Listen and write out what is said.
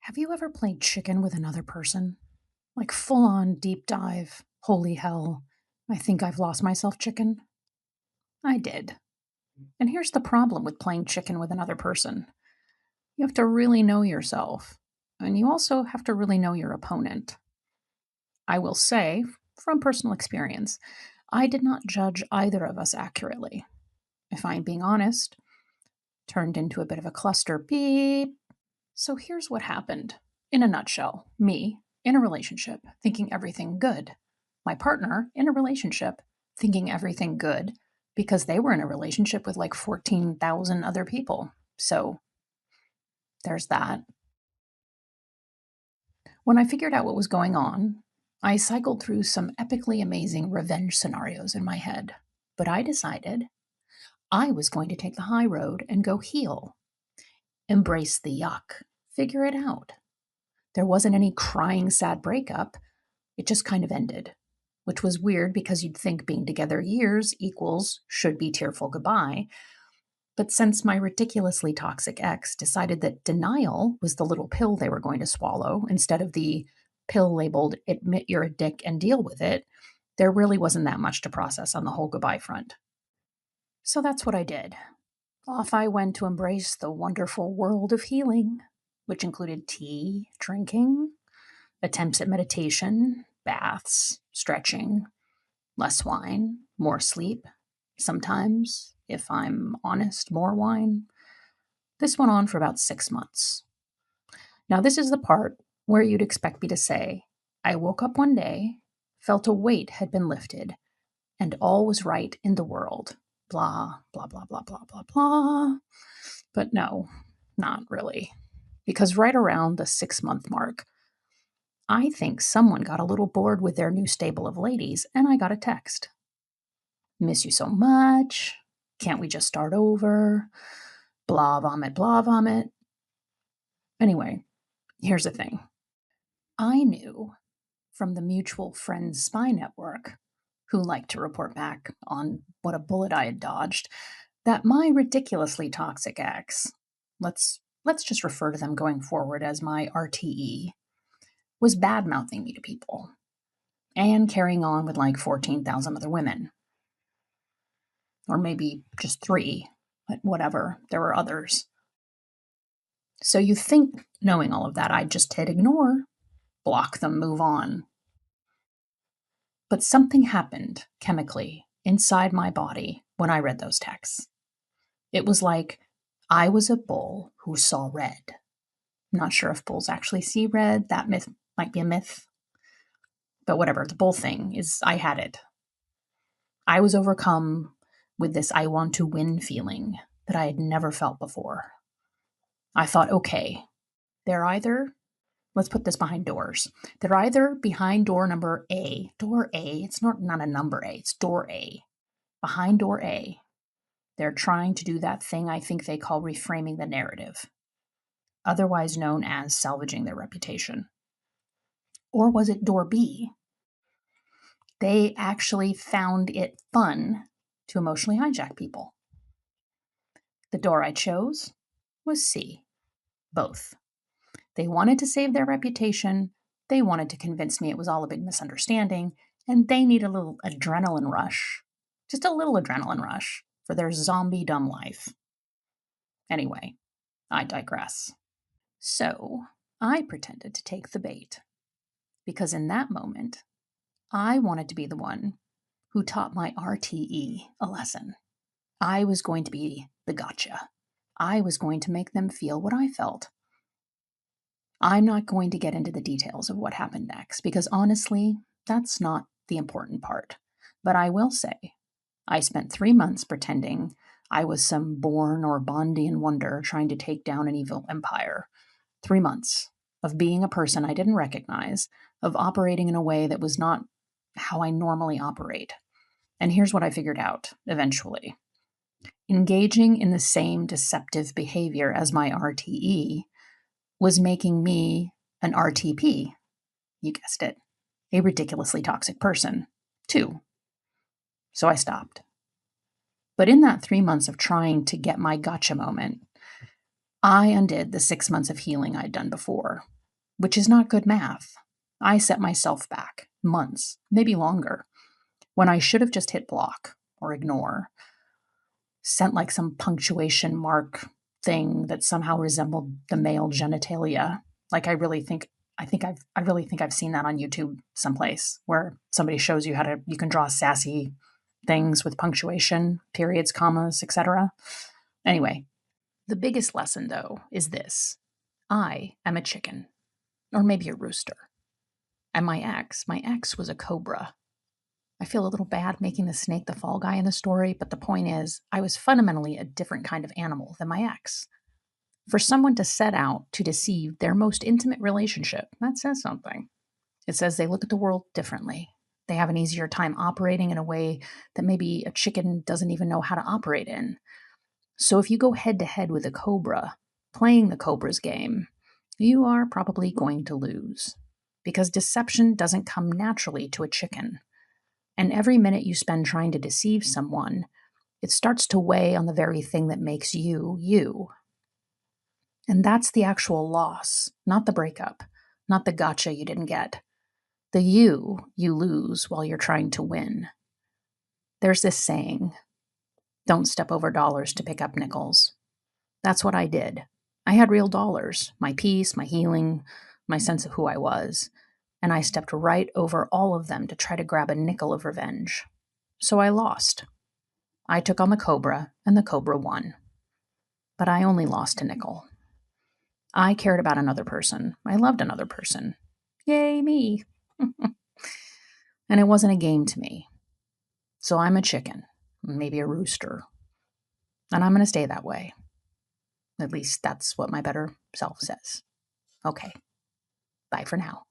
Have you ever played chicken with another person? Like full on deep dive, holy hell, I think I've lost myself chicken? I did. And here's the problem with playing chicken with another person: you have to really know yourself, and you also have to really know your opponent. I will say, from personal experience, I did not judge either of us accurately. If I'm being honest, turned into a bit of a cluster beep. So here's what happened. In a nutshell, me, in a relationship, thinking everything good. My partner, in a relationship, thinking everything good because they were in a relationship with like 14,000 other people. So there's that. When I figured out what was going on, I cycled through some epically amazing revenge scenarios in my head. But I decided I was going to take the high road and go heal, embrace the yuck, figure it out. There wasn't any crying, sad breakup. It just kind of ended, which was weird because you'd think being together years equals should be tearful goodbye. But since my ridiculously toxic ex decided that denial was the little pill they were going to swallow instead of the pill labeled admit you're a dick and deal with it, there really wasn't that much to process on the whole goodbye front. So that's what I did. Off I went to embrace the wonderful world of healing, which included tea, drinking, attempts at meditation, baths, stretching, less wine, more sleep, sometimes, if I'm honest, more wine. This went on for about 6 months. Now, this is the part where you'd expect me to say, I woke up one day, felt a weight had been lifted, and all was right in the world. Blah, blah, blah, blah, blah, blah, blah. But no, not really. Because right around the 6 month mark, I think someone got a little bored with their new stable of ladies, and I got a text. Miss you so much. Can't we just start over? Blah vomit, blah vomit. Anyway, here's the thing. I knew from the mutual friends spy network, who liked to report back on what a bullet I had dodged, that my ridiculously toxic ex, let's just refer to them going forward as my RTE, was bad mouthing me to people and carrying on with like 14,000 other women. Or maybe just three, but whatever, there were others. So you think, knowing all of that, I'd just hit ignore, block them, move on. But something happened chemically inside my body when I read those texts. It was like I was a bull who saw red. I'm not sure if bulls actually see red. That myth might be a myth. But whatever, the bull thing is, I had it. I was overcome with this I want to win feeling that I had never felt before. I thought, okay, they're either, let's put this behind doors. They're either behind door number A, door A, it's not a number A, it's door A. Behind door A, they're trying to do that thing I think they call reframing the narrative, otherwise known as salvaging their reputation. Or was it door B? They actually found it fun to emotionally hijack people. The door I chose was C, both. They wanted to save their reputation, they wanted to convince me it was all a big misunderstanding, and they need a little adrenaline rush, just a little adrenaline rush, for their zombie dumb life. Anyway, I digress. So, I pretended to take the bait, because in that moment, I wanted to be the one who taught my RTE a lesson. I was going to be the gotcha. I was going to make them feel what I felt. I'm not going to get into the details of what happened next because honestly, that's not the important part. But I will say, I spent 3 months pretending I was some Bourne or Bondian wonder trying to take down an evil empire. 3 months of being a person I didn't recognize, of operating in a way that was not how I normally operate. And here's what I figured out eventually. Engaging in the same deceptive behavior as my RTE was making me an RTP. You guessed it, a ridiculously toxic person, too. So I stopped. But in that 3 months of trying to get my gotcha moment, I undid the 6 months of healing I'd done before. which is not good math. I set myself back months, maybe longer, when I should have just hit block or ignore, sent like some punctuation mark thing that somehow resembled the male genitalia. Like I really think I've seen that on YouTube someplace where somebody shows you you can draw sassy things with punctuation, periods, commas, etc. Anyway, the biggest lesson though is this. I am a chicken, or maybe a rooster. And my ex was a cobra. I feel a little bad making the snake the fall guy in the story, but the point is, I was fundamentally a different kind of animal than my ex. For someone to set out to deceive their most intimate relationship, that says something. It says they look at the world differently. They have an easier time operating in a way that maybe a chicken doesn't even know how to operate in. So if you go head to head with a cobra, playing the cobra's game, you are probably going to lose. Because deception doesn't come naturally to a chicken. And every minute you spend trying to deceive someone, it starts to weigh on the very thing that makes you, you. And that's the actual loss, not the breakup, not the gotcha you didn't get. The you lose while you're trying to win. There's this saying, don't step over dollars to pick up nickels. That's what I did. I had real dollars, my peace, my healing, my sense of who I was, and I stepped right over all of them to try to grab a nickel of revenge. So I lost. I took on the cobra, and the cobra won. But I only lost a nickel. I cared about another person. I loved another person. Yay, me. And it wasn't a game to me. So I'm a chicken, maybe a rooster. And I'm going to stay that way. At least that's what my better self says. Okay, bye for now.